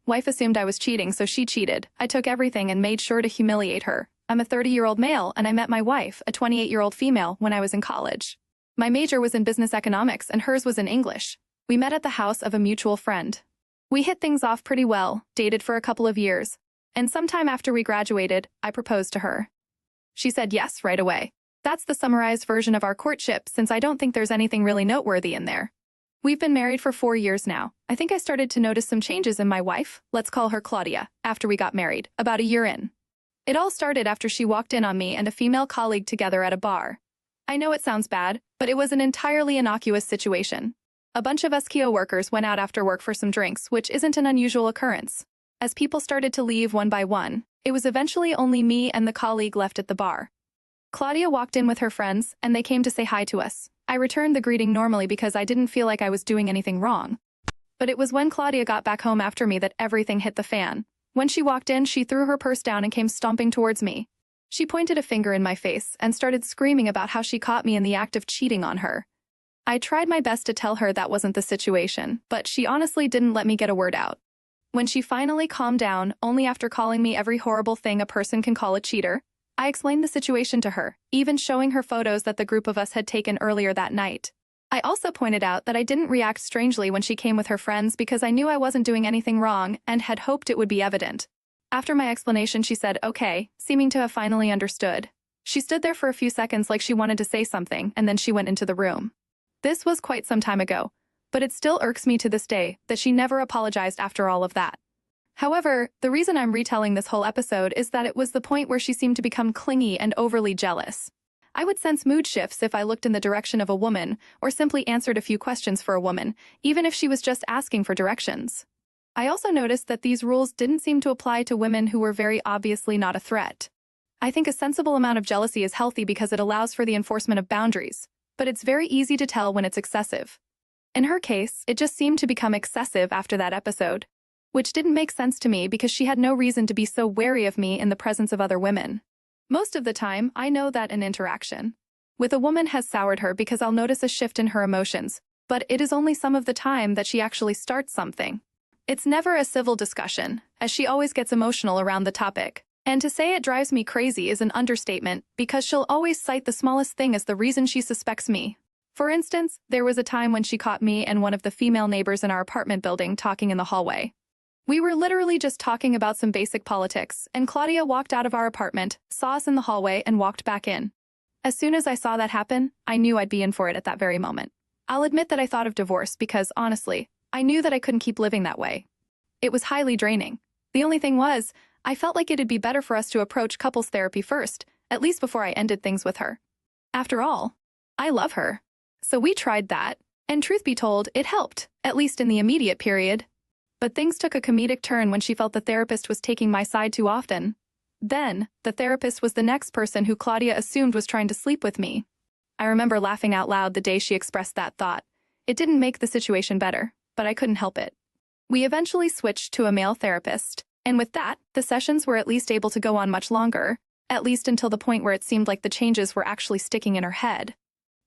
Wife assumed I was cheating, so she cheated. I took everything and made sure to humiliate her. I'm a 30-year-old male, and I met my wife, a 28-year-old female, when I was in college. My major was in business economics, and hers was in English. We met at the house of a mutual friend. We hit things off pretty well, dated for a couple of years, and sometime after we graduated, I proposed to her. She said yes right away. That's the summarized version of our courtship, since I don't think there's anything really noteworthy in there. We've been married for 4 years now. I think I started to notice some changes in my wife, let's call her Claudia, after we got married, about a year in. It all started after she walked in on me and a female colleague together at a bar. I know it sounds bad, but it was an entirely innocuous situation. A bunch of us Kio workers went out after work for some drinks, which isn't an unusual occurrence. As people started to leave one by one, it was eventually only me and the colleague left at the bar. Claudia walked in with her friends, and they came to say hi to us. I returned the greeting normally because I didn't feel like I was doing anything wrong. But it was when Claudia got back home after me that everything hit the fan. When she walked in, she threw her purse down and came stomping towards me. She pointed a finger in my face and started screaming about how she caught me in the act of cheating on her. I tried my best to tell her that wasn't the situation, but she honestly didn't let me get a word out. When she finally calmed down, only after calling me every horrible thing a person can call a cheater, I explained the situation to her, even showing her photos that the group of us had taken earlier that night. I also pointed out that I didn't react strangely when she came with her friends because I knew I wasn't doing anything wrong and had hoped it would be evident. After my explanation, she said, okay, seeming to have finally understood. She stood there for a few seconds like she wanted to say something, and then she went into the room. This was quite some time ago, but it still irks me to this day that she never apologized after all of that. However, the reason I'm retelling this whole episode is that it was the point where she seemed to become clingy and overly jealous. I would sense mood shifts if I looked in the direction of a woman or simply answered a few questions for a woman, even if she was just asking for directions. I also noticed that these rules didn't seem to apply to women who were very obviously not a threat. I think a sensible amount of jealousy is healthy because it allows for the enforcement of boundaries, but it's very easy to tell when it's excessive. In her case, it just seemed to become excessive after that episode, which didn't make sense to me because she had no reason to be so wary of me in the presence of other women. Most of the time, I know that an interaction with a woman has soured her because I'll notice a shift in her emotions, but it is only some of the time that she actually starts something. It's never a civil discussion, as she always gets emotional around the topic. And to say it drives me crazy is an understatement because she'll always cite the smallest thing as the reason she suspects me. For instance, there was a time when she caught me and one of the female neighbors in our apartment building talking in the hallway. We were literally just talking about some basic politics, and Claudia walked out of our apartment, saw us in the hallway, and walked back in. As soon as I saw that happen, I knew I'd be in for it at that very moment. I'll admit that I thought of divorce because, honestly, I knew that I couldn't keep living that way. It was highly draining. The only thing was, I felt like it'd be better for us to approach couples therapy first, at least before I ended things with her. After all, I love her. So we tried that, and truth be told, it helped, at least in the immediate period. But things took a comedic turn when she felt the therapist was taking my side too often. Then, the therapist was the next person who Claudia assumed was trying to sleep with me. I remember laughing out loud the day she expressed that thought. It didn't make the situation better, but I couldn't help it. We eventually switched to a male therapist, and with that, the sessions were at least able to go on much longer, at least until the point where it seemed like the changes were actually sticking in her head.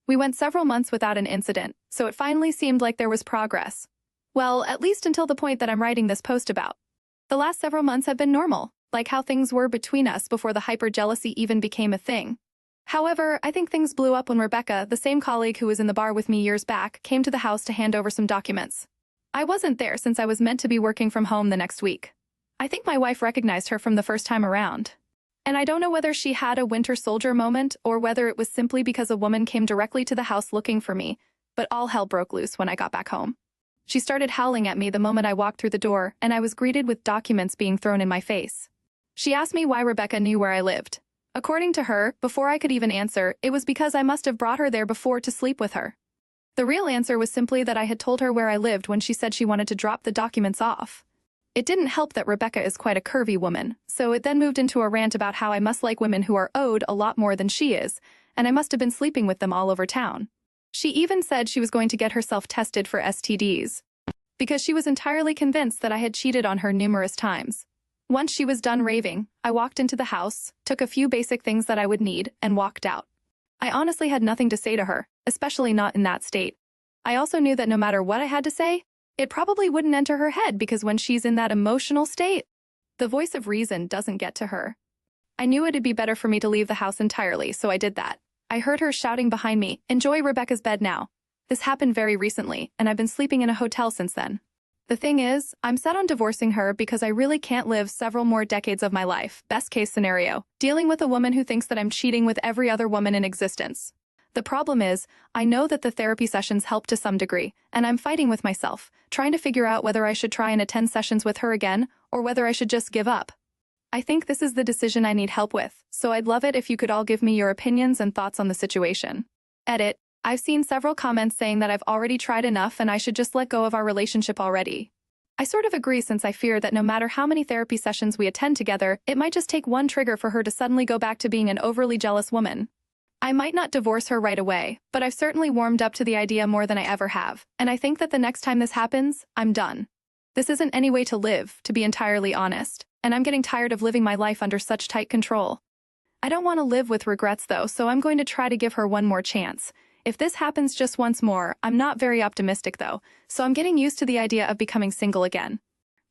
We went several months without an incident, so it finally seemed like there was progress. Well, at least until the point that I'm writing this post about. The last several months have been normal, like how things were between us before the hyper-jealousy even became a thing. However, I think things blew up when Rebecca, the same colleague who was in the bar with me years back, came to the house to hand over some documents. I wasn't there since I was meant to be working from home the next week. I think my wife recognized her from the first time around. And I don't know whether she had a Winter Soldier moment or whether it was simply because a woman came directly to the house looking for me, but all hell broke loose when I got back home. She started howling at me the moment I walked through the door, and I was greeted with documents being thrown in my face. She asked me why Rebecca knew where I lived. According to her, before I could even answer, it was because I must have brought her there before to sleep with her. The real answer was simply that I had told her where I lived when she said she wanted to drop the documents off. It didn't help that Rebecca is quite a curvy woman, so it then moved into a rant about how I must like women who are owed a lot more than she is, and I must have been sleeping with them all over town. She even said she was going to get herself tested for STDs, because she was entirely convinced that I had cheated on her numerous times. Once she was done raving, I walked into the house, took a few basic things that I would need, and walked out. I honestly had nothing to say to her, especially not in that state. I also knew that no matter what I had to say, It probably wouldn't enter her head because when she's in that emotional state, the voice of reason doesn't get to her. I knew it'd be better for me to leave the house entirely, so I did that. I heard her shouting behind me, "Enjoy Rebecca's bed now." This happened very recently, and I've been sleeping in a hotel since then. The thing is, I'm set on divorcing her because I really can't live several more decades of my life, best case scenario, dealing with a woman who thinks that I'm cheating with every other woman in existence. The problem is, I know that the therapy sessions help to some degree, and I'm fighting with myself, trying to figure out whether I should try and attend sessions with her again, or whether I should just give up. I think this is the decision I need help with, so I'd love it if you could all give me your opinions and thoughts on the situation. Edit. I've seen several comments saying that I've already tried enough and I should just let go of our relationship already. I sort of agree, since I fear that no matter how many therapy sessions we attend together, it might just take one trigger for her to suddenly go back to being an overly jealous woman. I might not divorce her right away, but I've certainly warmed up to the idea more than I ever have, and I think that the next time this happens, I'm done. This isn't any way to live, to be entirely honest, and I'm getting tired of living my life under such tight control. I don't want to live with regrets though, so I'm going to try to give her one more chance. If this happens just once more, I'm not very optimistic though, so I'm getting used to the idea of becoming single again.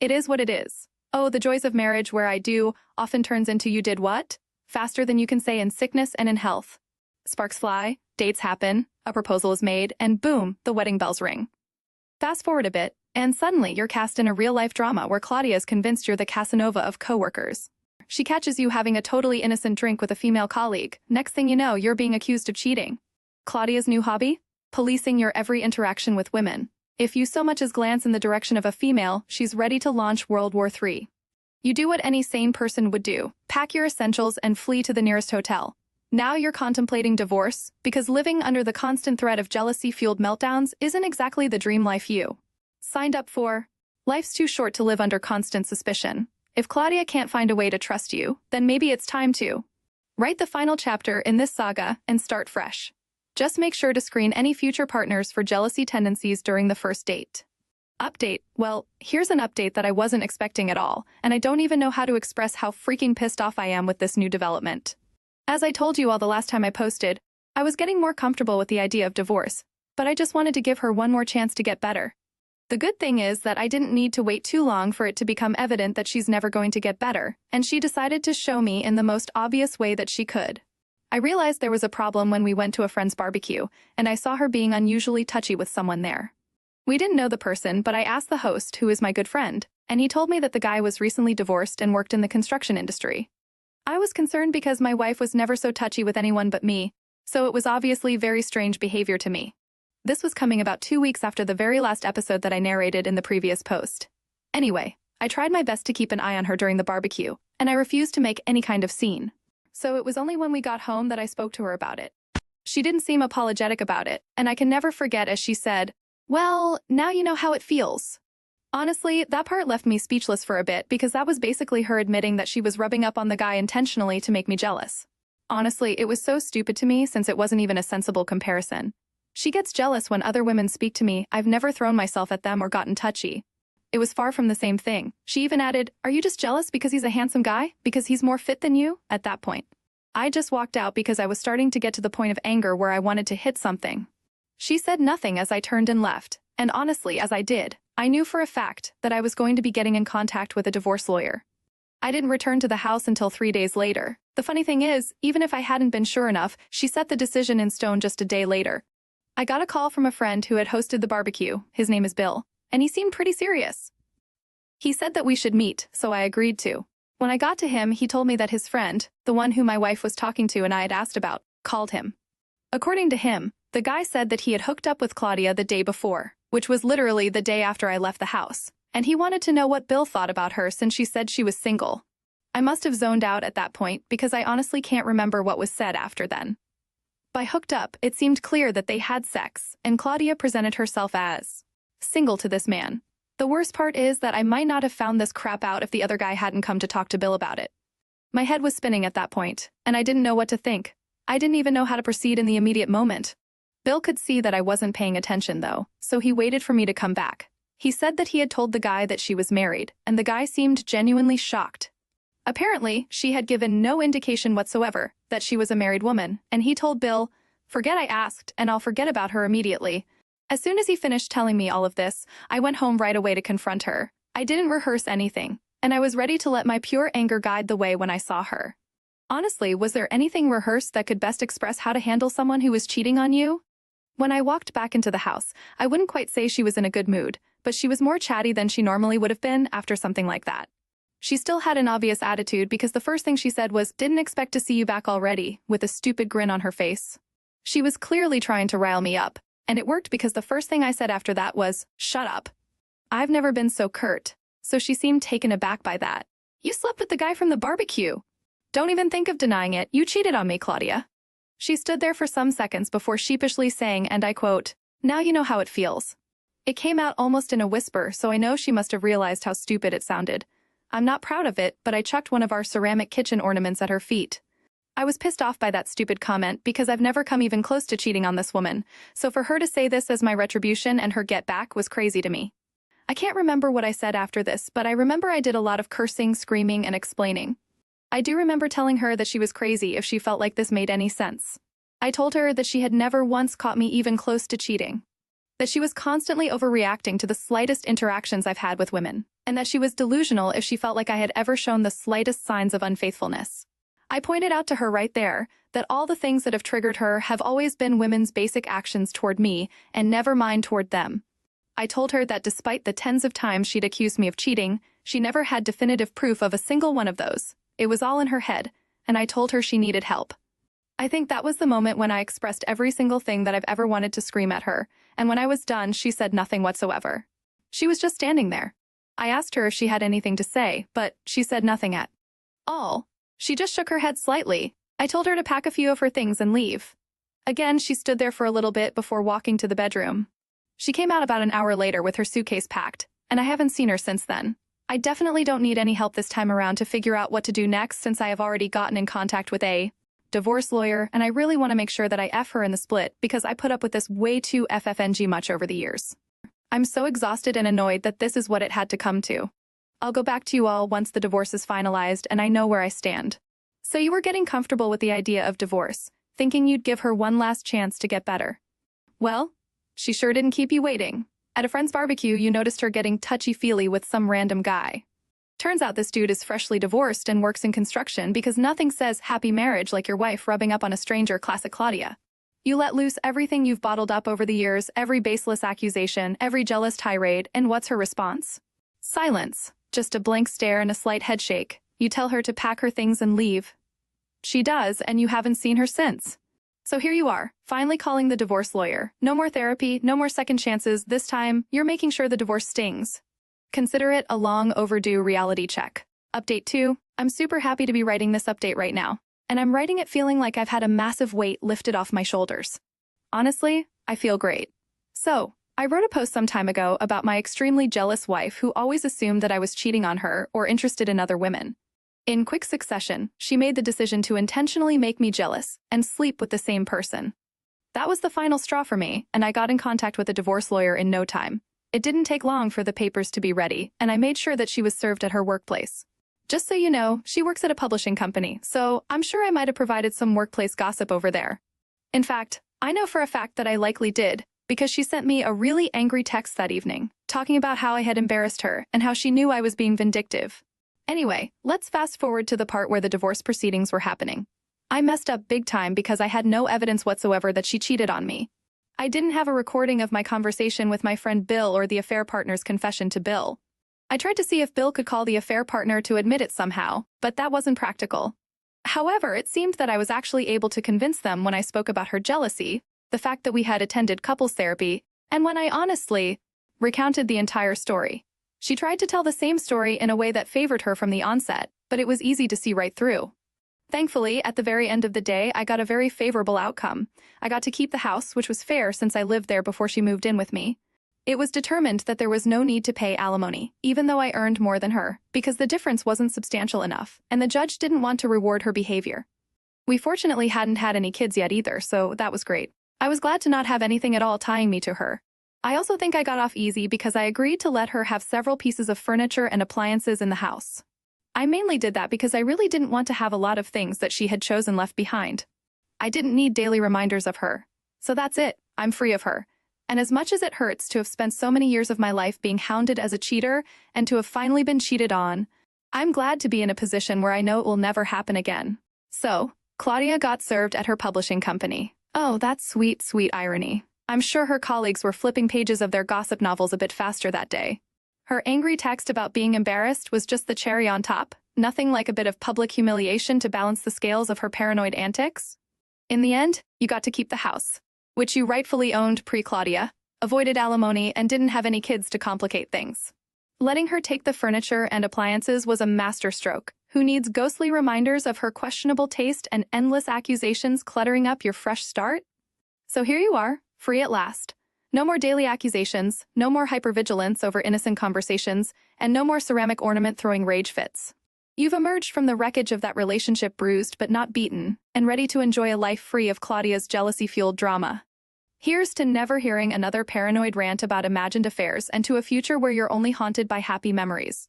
It is what it is. Oh, the joys of marriage, where I do often turns into you did what? Faster than you can say in sickness and in health. Sparks fly, dates happen, a proposal is made, and boom, the wedding bells ring. Fast forward a bit, and suddenly you're cast in a real-life drama where Claudia is convinced you're the Casanova of coworkers. She catches you having a totally innocent drink with a female colleague. Next thing you know, you're being accused of cheating. Claudia's new hobby? Policing your every interaction with women. If you so much as glance in the direction of a female, she's ready to launch World War III. You do what any sane person would do. Pack your essentials and flee to the nearest hotel. Now you're contemplating divorce, because living under the constant threat of jealousy-fueled meltdowns isn't exactly the dream life you signed up for. Life's too short to live under constant suspicion. If Claudia can't find a way to trust you, then maybe it's time to write the final chapter in this saga and start fresh. Just make sure to screen any future partners for jealousy tendencies during the first date. Update. Well, here's an update that I wasn't expecting at all, and I don't even know how to express how freaking pissed off I am with this new development. As I told you all the last time I posted, I was getting more comfortable with the idea of divorce, but I just wanted to give her one more chance to get better. The good thing is that I didn't need to wait too long for it to become evident that she's never going to get better, and she decided to show me in the most obvious way that she could. I realized there was a problem when we went to a friend's barbecue, and I saw her being unusually touchy with someone there. We didn't know the person, but I asked the host, who is my good friend, and he told me that the guy was recently divorced and worked in the construction industry. I was concerned because my wife was never so touchy with anyone but me, so it was obviously very strange behavior to me. This was coming about 2 weeks after the very last episode that I narrated in the previous post. Anyway, I tried my best to keep an eye on her during the barbecue, and I refused to make any kind of scene. So it was only when we got home that I spoke to her about it. She didn't seem apologetic about it, and I can never forget as she said, "Well, now you know how it feels." Honestly, that part left me speechless for a bit because that was basically her admitting that she was rubbing up on the guy intentionally to make me jealous. Honestly, it was so stupid to me since it wasn't even a sensible comparison. She gets jealous when other women speak to me. I've never thrown myself at them or gotten touchy. It was far from the same thing. She even added, "Are you just jealous because he's a handsome guy? Because he's more fit than you?" At that point, I just walked out because I was starting to get to the point of anger where I wanted to hit something. She said nothing as I turned and left, and honestly, as I did, I knew for a fact that I was going to be getting in contact with a divorce lawyer. I didn't return to the house until 3 days later. The funny thing is, even if I hadn't been sure enough, she set the decision in stone just a day later. I got a call from a friend who had hosted the barbecue. His name is Bill, and he seemed pretty serious. He said that we should meet, so I agreed to. When I got to him, he told me that his friend, the one who my wife was talking to and I had asked about, called him. According to him, the guy said that he had hooked up with Claudia the day before, which was literally the day after I left the house, and he wanted to know what Bill thought about her since she said she was single. I must have zoned out at that point because I honestly can't remember what was said after then. By hooked up, it seemed clear that they had sex, and Claudia presented herself as single to this man. The worst part is that I might not have found this crap out if the other guy hadn't come to talk to Bill about it. My head was spinning at that point, and I didn't know what to think. I didn't even know how to proceed in the immediate moment. Bill could see that I wasn't paying attention, though, so he waited for me to come back. He said that he had told the guy that she was married, and the guy seemed genuinely shocked. Apparently, she had given no indication whatsoever that she was a married woman, and he told Bill, "Forget I asked, and I'll forget about her immediately." As soon as he finished telling me all of this, I went home right away to confront her. I didn't rehearse anything, and I was ready to let my pure anger guide the way when I saw her. Honestly, was there anything rehearsed that could best express how to handle someone who was cheating on you? When I walked back into the house, I wouldn't quite say she was in a good mood, but she was more chatty than she normally would have been after something like that. She still had an obvious attitude because the first thing she said was, "Didn't expect to see you back already," with a stupid grin on her face. She was clearly trying to rile me up, and it worked because the first thing I said after that was, "Shut up." I've never been so curt, so she seemed taken aback by that. "You slept with the guy from the barbecue. Don't even think of denying it. You cheated on me, Claudia." She stood there for some seconds before sheepishly saying, and I quote, "Now you know how it feels." It came out almost in a whisper, so I know she must have realized how stupid it sounded. I'm not proud of it, but I chucked one of our ceramic kitchen ornaments at her feet. I was pissed off by that stupid comment because I've never come even close to cheating on this woman, so for her to say this as my retribution and her get back was crazy to me. I can't remember what I said after this, but I remember I did a lot of cursing, screaming, and explaining. I do remember telling her that she was crazy if she felt like this made any sense. I told her that she had never once caught me even close to cheating, that she was constantly overreacting to the slightest interactions I've had with women, and that she was delusional if she felt like I had ever shown the slightest signs of unfaithfulness. I pointed out to her right there that all the things that have triggered her have always been women's basic actions toward me and never mine toward them. I told her that despite the tens of times she'd accused me of cheating, she never had definitive proof of a single one of those. It was all in her head, and I told her she needed help. I think that was the moment when I expressed every single thing that I've ever wanted to scream at her, and when I was done, she said nothing whatsoever. She was just standing there. I asked her if she had anything to say, but she said nothing at all. She just shook her head slightly. I told her to pack a few of her things and leave. Again, she stood there for a little bit before walking to the bedroom. She came out about an hour later with her suitcase packed, and I haven't seen her since then. I definitely don't need any help this time around to figure out what to do next since I have already gotten in contact with a divorce lawyer, and I really want to make sure that I F her in the split because I put up with this way too FFNG much over the years. I'm so exhausted and annoyed that this is what it had to come to. I'll go back to you all once the divorce is finalized and I know where I stand. So you were getting comfortable with the idea of divorce, thinking you'd give her one last chance to get better. Well, she sure didn't keep you waiting. At a friend's barbecue, you noticed her getting touchy-feely with some random guy. Turns out this dude is freshly divorced and works in construction because nothing says happy marriage like your wife rubbing up on a stranger. Classic Claudia. You let loose everything you've bottled up over the years, every baseless accusation, every jealous tirade, and what's her response? Silence. Just a blank stare and a slight headshake. You tell her to pack her things and leave. She does, and you haven't seen her since. So here you are, finally calling the divorce lawyer. No more therapy, no more second chances. This time, you're making sure the divorce stings. Consider it a long overdue reality check. Update 2. I'm super happy to be writing this update right now, and I'm writing it feeling like I've had a massive weight lifted off my shoulders. Honestly, I feel great. So, I wrote a post some time ago about my extremely jealous wife who always assumed that I was cheating on her or interested in other women. In quick succession, she made the decision to intentionally make me jealous and sleep with the same person. That was the final straw for me, and I got in contact with a divorce lawyer in no time. It didn't take long for the papers to be ready, and I made sure that she was served at her workplace. Just so you know, she works at a publishing company, so I'm sure I might have provided some workplace gossip over there. In fact, I know for a fact that I likely did, because she sent me a really angry text that evening, talking about how I had embarrassed her and how she knew I was being vindictive. Anyway, let's fast forward to the part where the divorce proceedings were happening. I messed up big time because I had no evidence whatsoever that she cheated on me. I didn't have a recording of my conversation with my friend Bill or the affair partner's confession to Bill. I tried to see if Bill could call the affair partner to admit it somehow, but that wasn't practical. However, it seemed that I was actually able to convince them when I spoke about her jealousy, the fact that we had attended couples therapy, and when I honestly recounted the entire story. She tried to tell the same story in a way that favored her from the onset, but it was easy to see right through. Thankfully, at the very end of the day, I got a very favorable outcome. I got to keep the house, which was fair since I lived there before she moved in with me. It was determined that there was no need to pay alimony, even though I earned more than her, because the difference wasn't substantial enough, and the judge didn't want to reward her behavior. We fortunately hadn't had any kids yet either, so that was great. I was glad to not have anything at all tying me to her. I also think I got off easy because I agreed to let her have several pieces of furniture and appliances in the house. I mainly did that because I really didn't want to have a lot of things that she had chosen left behind. I didn't need daily reminders of her. So that's it, I'm free of her. And as much as it hurts to have spent so many years of my life being hounded as a cheater and to have finally been cheated on, I'm glad to be in a position where I know it will never happen again. So, Claudia got served at her publishing company. Oh, that's sweet, sweet irony. I'm sure her colleagues were flipping pages of their gossip novels a bit faster that day. Her angry text about being embarrassed was just the cherry on top, nothing like a bit of public humiliation to balance the scales of her paranoid antics. In the end, you got to keep the house, which you rightfully owned pre-Claudia, avoided alimony, and didn't have any kids to complicate things. Letting her take the furniture and appliances was a masterstroke. Who needs ghostly reminders of her questionable taste and endless accusations cluttering up your fresh start? So here you are, free at last. No more daily accusations, no more hypervigilance over innocent conversations, and no more ceramic ornament throwing rage fits. You've emerged from the wreckage of that relationship bruised but not beaten, and ready to enjoy a life free of Claudia's jealousy-fueled drama. Here's to never hearing another paranoid rant about imagined affairs and to a future where you're only haunted by happy memories.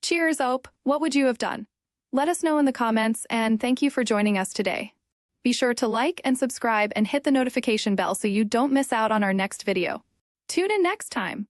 Cheers, Ope. What would you have done? Let us know in the comments, and thank you for joining us today. Be sure to like and subscribe and hit the notification bell so you don't miss out on our next video. Tune in next time.